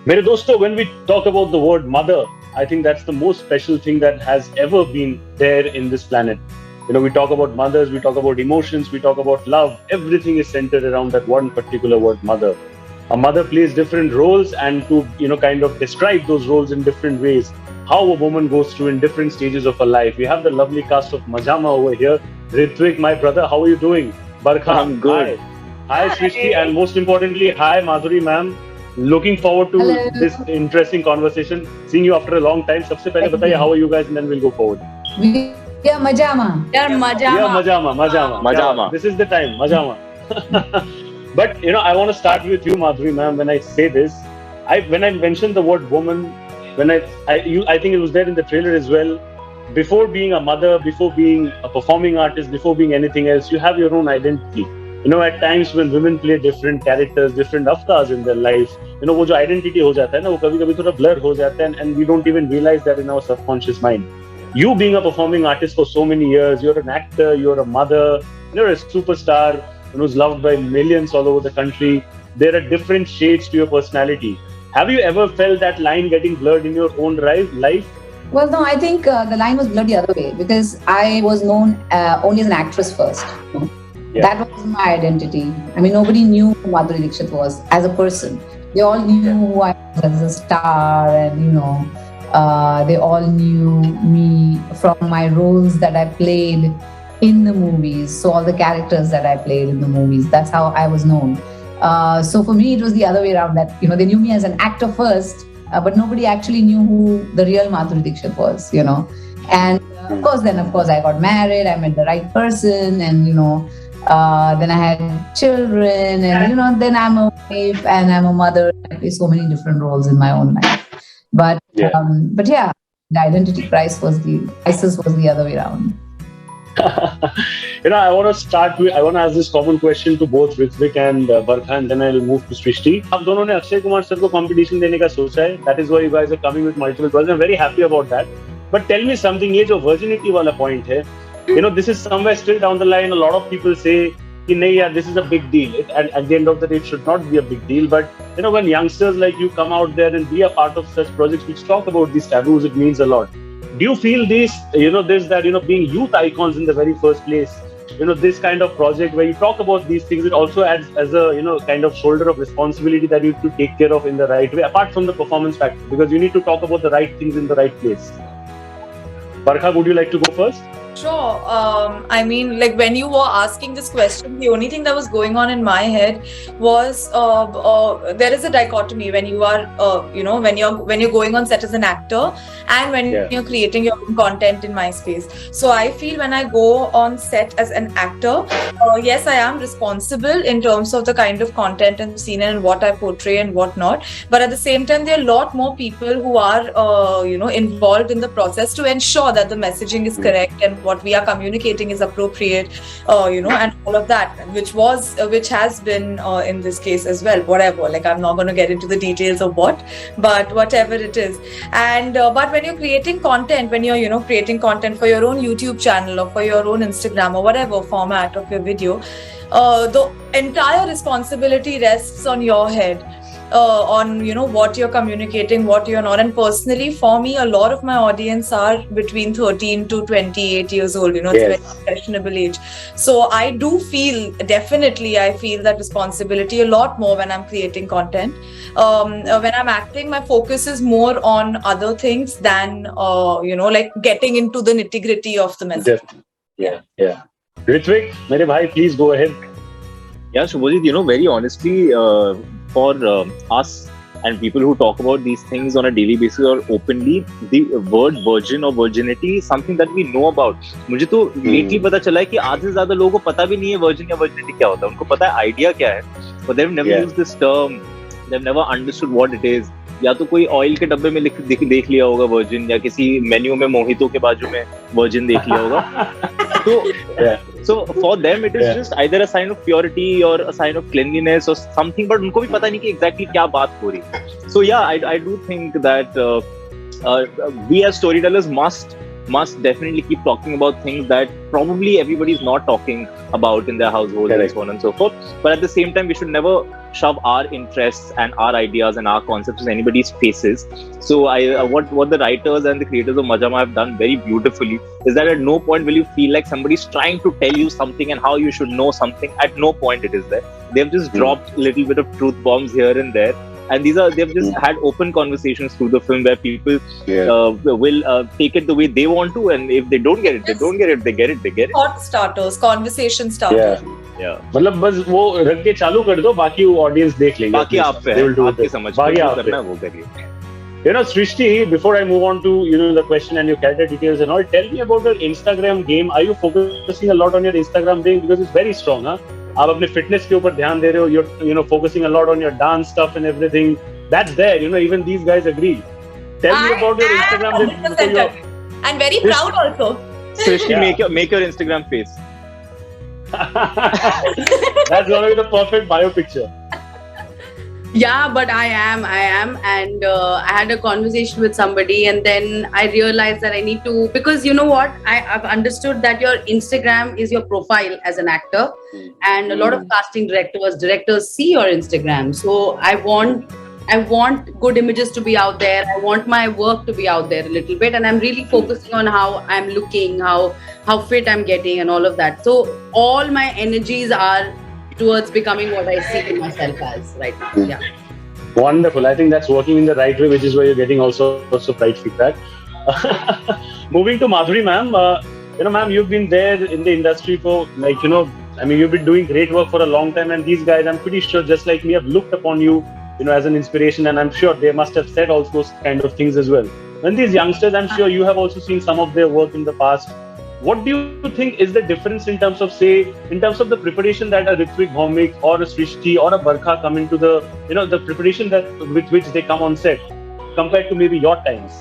मेरे दोस्तों, when we talk about the word mother, I think that's the most special thing that has ever been there in this planet. We talk about mothers, we talk about emotions, we talk about love. Everything is centered around that one particular word, mother. A mother plays different roles, and to kind of describe those roles in different ways, how a woman goes through in different stages of her life. We have the lovely cast of Majama over here. Ritwik, my brother, how are you doing? Barkha, I'm hi. good. Hi, Srishti, and most importantly, hi, Madhuri, ma'am. Looking forward to Hello. this interesting conversation. Seeing you after a long time. सबसे पहले बताइए, how are you guys, and then we'll go forward. We are Majama. Yaar, Yeah, Majama. Majama, Majama. क्या बात है? Majama. This is the time, Majama. But I want to start with you, Madhuri, ma'am. When I say this, when I mentioned the word woman, I think it was there in the trailer as well. Before being a mother, before being a performing artist, before being anything else, you have your own identity. At times when women play different characters, different avatars in their life, वो जो identity हो जाता है ना, वो कभी-कभी थोड़ा blur हो जाता है, and we don't even realize that in our subconscious mind. You being a performing artist for so many years, you're an actor, you're a mother, you're a superstar, who's loved by millions all over the country. There are different shades to your personality. Have you ever felt that line getting blurred in your own life? Well, no, I think the line was blurred the other way because I was known only as an actress first. Yeah. That was my identity. I mean, nobody knew who Madhuri Dixit was as a person. They all knew who I was as a star, and they all knew me from my roles that I played in the movies. So all the characters that I played in the movies, that's how I was known. So for me, it was the other way around. That they knew me as an actor first, but nobody actually knew who the real Madhuri Dixit was. And of course, I got married. I met the right person, and then I had children, and then I'm a wife and I'm a mother. I play so many different roles in my own life. But Yeah. The identity crisis was the other way around. I want to ask this common question to both Ritwik and Barkha, and then I'll move to Srishti. आप दोनों ने Akshay Kumar sir को competition देने का सोचा है. That is why you guys are coming with multiple projects. I'm very happy about that. But tell me something. ये जो virginity वाला point है, this is somewhere still down the line. A lot of people say कि नहीं यार, this is a big deal. At the end of the day, it should not be a big deal. But when youngsters like you come out there and be a part of such projects which talk about these taboos, it means a lot. Do you feel this, being youth icons in the very first place, this kind of project where you talk about these things, it also adds as a, kind of shoulder of responsibility that you have to take care of in the right way, apart from the performance factor, because you need to talk about the right things in the right place. Barkha, would you like to go first? Sure. I mean, like when you were asking this question, the only thing that was going on in my head was there is a dichotomy when you are, when you're going on set as an actor and when you're creating your own content in MySpace. So I feel when I go on set as an actor, yes, I am responsible in terms of the kind of content and scene and what I portray and what not. But at the same time, there are a lot more people who are, involved in the process to ensure that the messaging is correct and what we are communicating is appropriate, and all of that, which has been in this case as well. Whatever, like I'm not going to get into the details of what, but whatever it is. And but when you're creating content, when you're creating content for your own YouTube channel or for your own Instagram or whatever format of your video, the entire responsibility rests on your head. On what you're communicating, what you're not. And personally, for me, a lot of my audience are between 13 to 28 years old. It's a very fashionable age. So I do feel that responsibility a lot more when I'm creating content. When I'm acting, my focus is more on other things than like getting into the nitty-gritty of the message. Yeah. Ritwik, mere bhai, please go ahead. Yeah, Shubhajit, very honestly, for us and people who talk about these things on a daily basis or openly, the word virgin or virginity is something that we know about. मुझे तो lately पता चला है कि आधे से ज़्यादा लोगों को पता भी नहीं है virgin या virginity क्या होता है. उनको पता है idea क्या है, but they've never used this term. They've never understood what it is. या तो कोई ऑयल के डब्बे में देख लिया होगा वर्जिन, या किसी मेन्यू में मोहितो के बाजू में वर्जिन देख लिया होगा. So for them it is just either a sign of purity or a sign of cleanliness or something, but उनको भी पता नहीं कि exactly क्या बात हो रही. So I do think that we as storytellers must definitely keep talking about things that probably everybody is not talking about in their household and so on and so forth. But at the same time, we should never shove our interests and our ideas and our concepts in anybody's faces. So what the writers and the creators of Maja have done very beautifully is that at no point will you feel like somebody's trying to tell you something and how you should know something. At no point it is there. They've just dropped a little bit of truth bombs here and there. And they've just had open conversations through the film where people will take it the way they want to, and if they don't get it, they don't get it. If they get it, they get it. Thought starters, conversation starters. Yeah. मतलब बस वो रख के चालू कर दो, बाकी वो ऑडियंस देख लेंगे. बाकी आप पे है, आपकी समझ बाकी आप करना है वो करिए. You know, Srishti, before I move on to the question and your character details and all, tell me about your Instagram game. Are you focusing a lot on your Instagram game because it's very strong, huh? आप अपने fitness के ऊपर ध्यान दे रहे हो. You're focusing a lot on your dance stuff and everything. That's there. Even these guys agree. Tell me about your Instagram game. I'm very proud also. Srishti, make your Instagram face. That's gonna be the perfect bio picture. Yeah, but I am, and I had a conversation with somebody, and then I realized that I need to, because you know what, I've understood that your Instagram is your profile as an actor, and a lot of casting directors see your Instagram. So I want good images to be out there. I want my work to be out there a little bit, and I'm really focusing on how I'm looking, how fit I'm getting, and all of that. So all my energies are towards becoming what I see myself as right now. Yeah. Wonderful. I think that's working in the right way, which is why you're getting also right feedback. Moving to Madhuri ma'am, ma'am, you've been there in the industry for you've been doing great work for a long time, and these guys, I'm pretty sure, just like me, have looked upon you, as an inspiration, and I'm sure they must have said all those kind of things as well. When these youngsters, I'm sure you have also seen some of their work in the past. What do you think is the difference in terms of the preparation that a Ritwik Bhaumik or a Srishti or a Barkha come into the preparation that with which they come on set compared to maybe your times?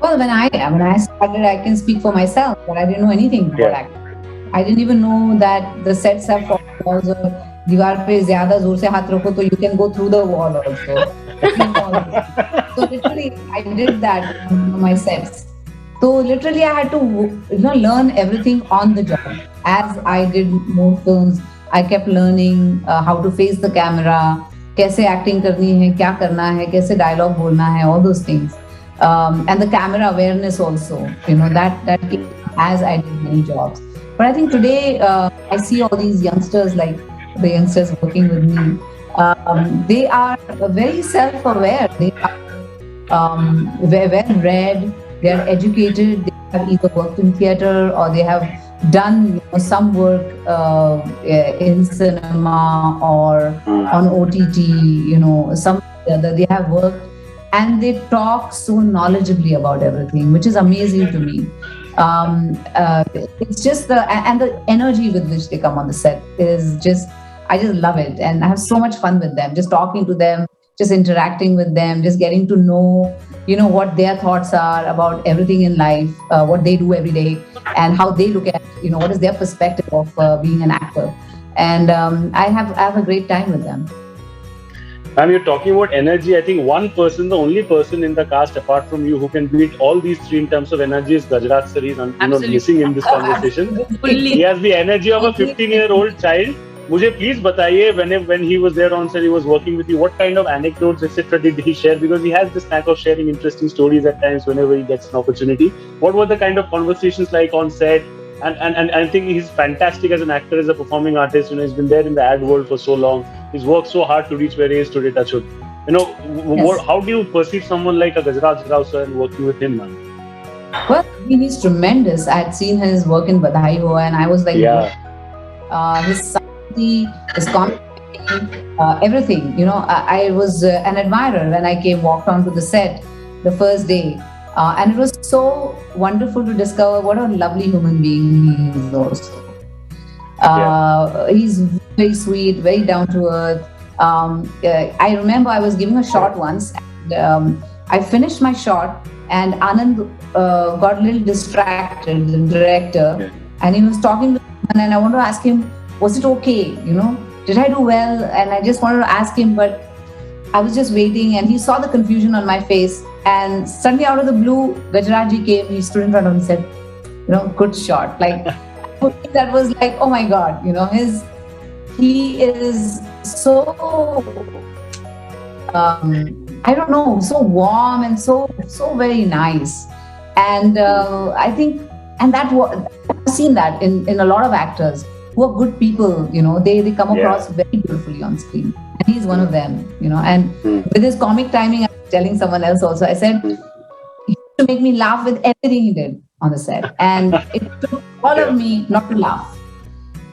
Well, when I started, I can speak for myself, but I didn't know anything about acting. I didn't even know that the sets have walls or दीवार पे ज़्यादा जोर से हाथ रखो तो you can go through the wall also. So literally, I did that on my sets. So literally, I had to learn everything on the job. As I did more films, I kept learning how to face the camera, कैसे acting करनी है, क्या करना है, कैसे dialogue बोलना है, all those things. And the camera awareness also, that came as I did many jobs. But I think today, I see all these youngsters, like the youngsters working with me, they are very self-aware. They are well-read. They are educated. They have either worked in theatre or they have done some work in cinema or on OTT. Some other they have worked, and they talk so knowledgeably about everything, which is amazing to me. It's just the energy with which they come on the set is just, I just love it, and I have so much fun with them. Just talking to them, just interacting with them, just getting to know, what their thoughts are about everything in life, what they do every day, and how they look at, what is their perspective of being an actor. And I have a great time with them. You're talking about energy. I think one person, the only person in the cast apart from you who can beat all these three in terms of energy is Gajraj sir. He's missing in this conversation. He has the energy of a 15-year-old child. मुझे please बताइए, when he was there on set, he was working with you, what kind of anecdotes, etc. did he share? Because he has this knack of sharing interesting stories at times whenever he gets an opportunity. What were the kind of conversations like on set? And I think he's fantastic as an actor, as a performing artist. He's been there in the ad world for so long. He's worked so hard to reach where he is today, Touchwood. How do you perceive someone like a Gajraj Rao sir and working with him, man? Well, he's tremendous. I had seen his work in Badhai Ho, and I was like, his subtlety, his confidence, everything. I was an admirer when I walked onto the set the first day. And it was so wonderful to discover what a lovely human being he is also. He's very sweet, very down to earth. I remember I was giving a shot once, and I finished my shot, and Anand got a little distracted, the director, and he was talking to me, and I wanted to ask him, was it okay? Did I do well? And I just wanted to ask him, but I was just waiting, and he saw the confusion on my face. And suddenly, out of the blue, Gajraj came. He stood in front of me and said, good shot. Like, that was like, oh my God, he is so I don't know, so warm and so very nice. And I think, and I've seen that in a lot of actors who are good people. They come across very beautifully on screen, and he's one of them. And with his comic timing, I was telling someone else also. I said, he used to make me laugh with everything he did on the set, and it took all of me not to laugh,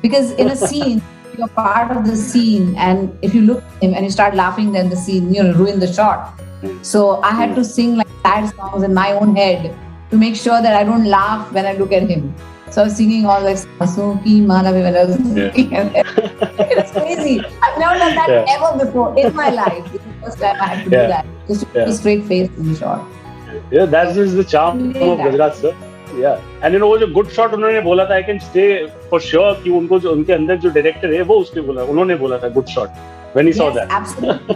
because in a scene, you're part of the scene, and if you look at him and you start laughing, then the scene ruin the shot. So I had to sing like sad songs in my own head to make sure that I don't laugh when I look at him. So I was singing all like Sasuki Manavi when I was singing. It was crazy. I've never done that ever before in my life. It's the first time I had to do that. Just to keep a straight face in the shot. Yeah, that's just the charm of Gujarat, sir. Yeah, and वो जो good shot उन्होंने बोला था, I can say for sure कि उनके अंदर जो director है वो उन्होंने बोला था good shot when he saw that. Absolutely.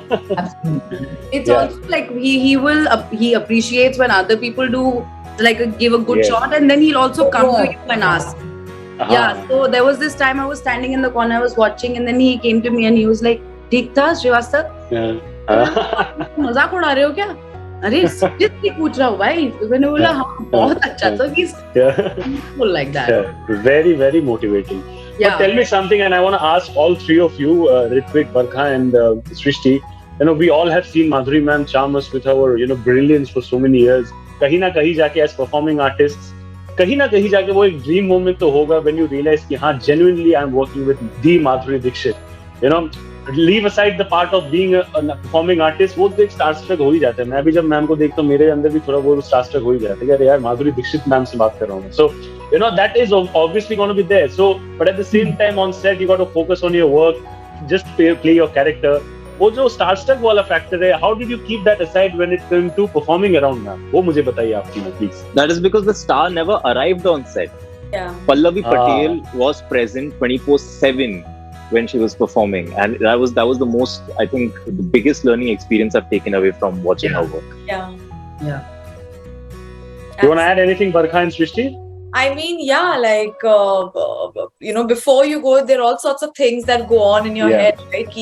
It's also like he appreciates when other people do like give a good shot, and then he'll also come to you and ask. Yeah, so there was this time I was standing in the corner, I was watching, and then he came to me and he was like, "ठीक था श्रीवास्तव? मजाक उड़ा रहे हो क्या? अरे seriously पूछ रहा हूँ भाई." मैंने बोला हाँ बहुत अच्छा. So he's full like that. Very, very motivating. But tell me something, and I want to ask all three of you, Ritwik, Barkha, and Srishti. We all have seen Madhuri ma'am charm us with her, brilliance for so many years. कहीं ना कहीं जाके as performing artists, कहीं ना कहीं जाके वो एक dream moment तो होगा when you realize कि हाँ genuinely I'm working with the Madhuri Dixit. Leave aside the part of being a performing artist, वो तो एक starstruck हो ही जाता है. मैं भी जब मैम को देखता हूँ मेरे अंदर भी थोड़ा वो starstruck हो ही जाता है कि अरे यार माधुरी दीक्षित मैम से बात कर रहा हूँ. So that is obviously going to be there. So but at the same time on set you got to focus on your work, just play your character. वो जो starstruck वाला factor है, how did you keep that aside when it came to performing around ma'am? वो मुझे बताइए आप तीनों please. That is because the star never arrived on set. Yeah. Pallavi Patel was present 24/7 when she was performing, and that was the most, I think, the biggest learning experience I've taken away from watching her work. Yeah. You want to add anything, Barkha and Srishti? I mean, like, before you go, there are all sorts of things that go on in your head, right?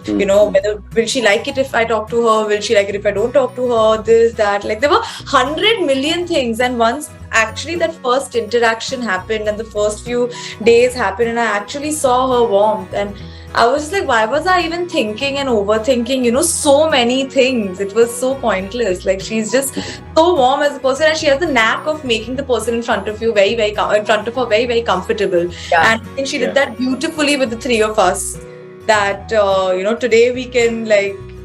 Whether will she like it if I talk to her? Will she like it if I don't talk to her? This, that. Like, there were 100 million things. And once actually that first interaction happened and the first few days happened and I actually saw her warmth, and I was just like, why was I even thinking and overthinking, so many things? It was so pointless. Like, she's just so warm as a person, and she has the knack of making the person in front of you very, very comfortable. Yeah. And I think she did that beautifully with the three of us. That today we can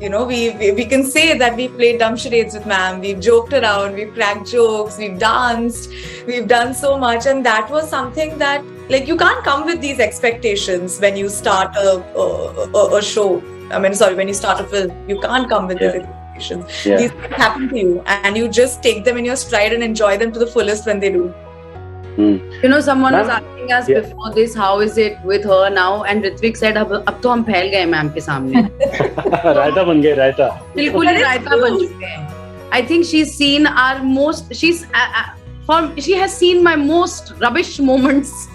we can say that we played dumb charades with ma'am. We've joked around, we've cracked jokes, we've danced, we've done so much, and that was something that you can't come with these expectations when you start a show. When you start a film, you can't come with these expectations. Yeah. These things happen to you, and you just take them in your stride and enjoy them to the fullest when they do. Someone was asking us before this, how is it with her now? And Ritwik said, अब तो हम फैल गए ma'am के सामने. रायता बन गए रायता. बिल्कुल ही रायता बन चुके हैं. I think she's seen our most. She has seen my most rubbish moments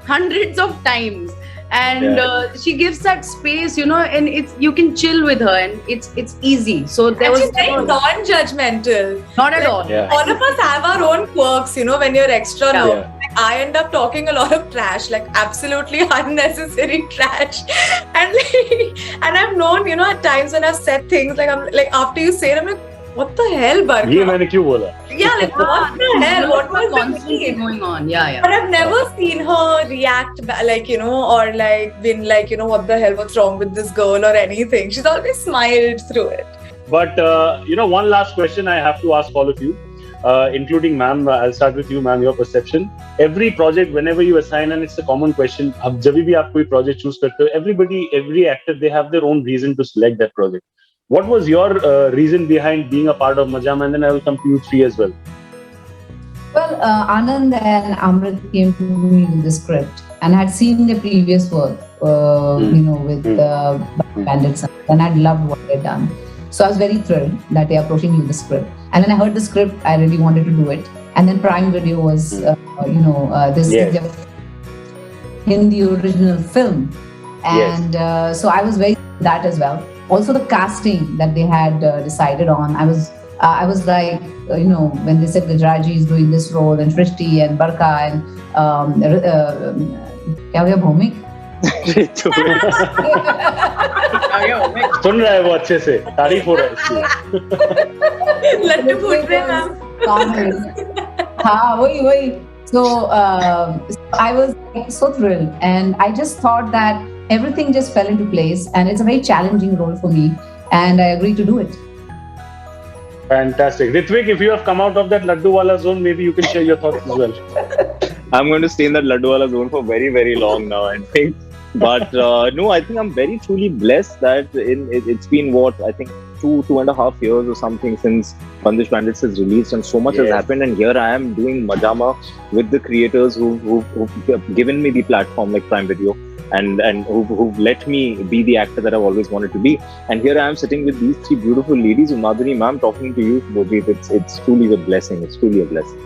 hundreds of times, and she gives that space, and you can chill with her, and it's easy. So there was she's very non-judgmental. Not at all. Yeah. All of us have our own quirks, when you're extra nervous. I end up talking a lot of trash, like absolutely unnecessary trash, and I've known, at times when I've said things I'm like after you say it, I'm like, what the hell, Barkha? ये मैंने क्यों बोला? Yeah, like what the hell? What was constantly going on? Yeah. But I've never seen her react, or been like, what the hell? What's wrong with this girl or anything? She's always smiled through it. But one last question I have to ask all of you, including ma'am. I'll start with you, ma'am. Your perception. Every project, whenever you assign, and it's a common question. अब जब भी आप कोई project choose करते हो, every actor, they have their own reason to select that project. What was your reason behind being a part of Maja? And then I will come to you three as well. Well, Anand and Amrit came to me with the script and had seen the previous work, with Candid, and I'd loved what they'd done. So I was very thrilled that they approached me with the script. And when I heard the script, I really wanted to do it. And then Prime Video was, this in the original film. and so I was very that as well. Also, the casting that they had decided on, I was like, when they said Gujraji is doing this role, and Srishti and Barkha and क्या हो गया भौमिक? सुन रहा है वो अच्छे से, तारीफ हो रहा है इसकी. लड्डू फूट रहे हैं. हाँ वही. So I was so thrilled, and I just thought that everything just fell into place, and it's a very challenging role for me, and I agreed to do it. Fantastic. Ritwik, if you have come out of that Laddu Wala zone, maybe you can share your thoughts as well. I'm going to stay in that Laddu Wala zone for very, very long now, I think. But no, I think I'm very truly blessed that it's been I think 2.5 years or something since Bandhish Bandits has released, and so much has happened. And here I am doing Majama with the creators who've given me the platform like Prime Video, and who've let me be the actor that I've always wanted to be. And here I am sitting with these three beautiful ladies, Madhuri ma'am, talking to you, Bodhi. It's truly a blessing. It's truly a blessing.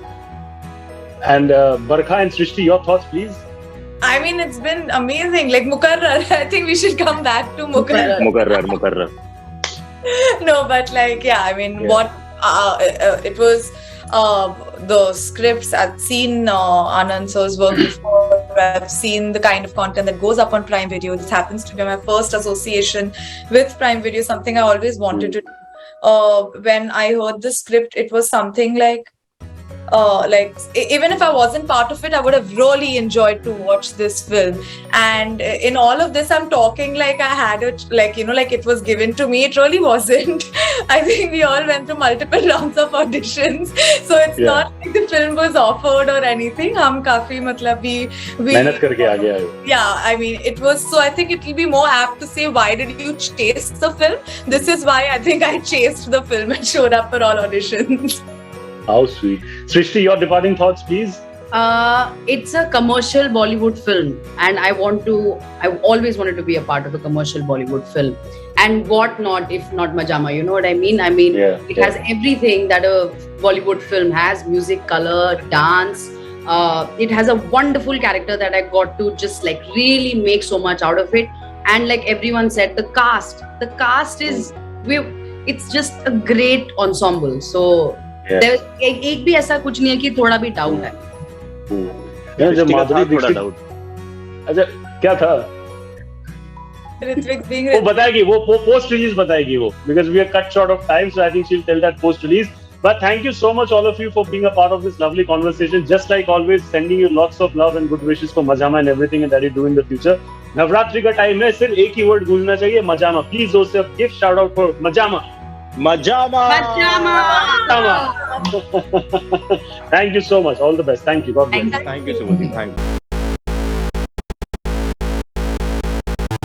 And Barkha and Srishti, your thoughts, please. I mean, it's been amazing. Like Mukarrar, I think we should come back to Mukarrar. Mukarrar. No, but like, yeah, I mean, what it was, the scripts, I've seen Anand Sir's work before. I've seen the kind of content that goes up on Prime Video. This happens to be my first association with Prime Video, something I always wanted to do. When I heard the script, it was something like even if I wasn't part of it, I would have really enjoyed to watch this film. And in all of this, I'm talking like I had it, like it was given to me. It really wasn't. I think we all went through multiple rounds of auditions, so it's not like the film was offered or anything. हम काफी मतलब we मेहनत करके आ गया है. Yeah, I mean, it was, so I think it will be more apt to say, why did you chase the film? This is why I think I chased the film and showed up for all auditions. How sweet. Srishti, your departing thoughts, please. It's a commercial Bollywood film, and I always wanted to be a part of a commercial Bollywood film. And what not, if not Majama, you know what I mean? I mean, it has everything that a Bollywood film has: music, color, dance. It has a wonderful character that I got to just like really make so much out of it. And like everyone said, the cast is, it's just a great ensemble. So एक भी ऐसा कुछ नहीं है कि थोड़ा भी doubt है. जब माधुरी दीक्षित, अच्छा क्या था? Ritwik being वो बताएगी, वो post release बताएगी वो, because we are cut short of time, so I think she'll tell that post release. But thank you so much all of you for being a part of this lovely conversation. Just like always, sending you lots of love and good wishes for Majama and everything that you do in the future. Navratri का time है, सिर्फ एक ही word गूंजना चाहिए, Majama. Please Joseph, give shout out for Majama. Majama. Thank you so much. All the best. Thank you. God bless. Thank you so much. Thank you.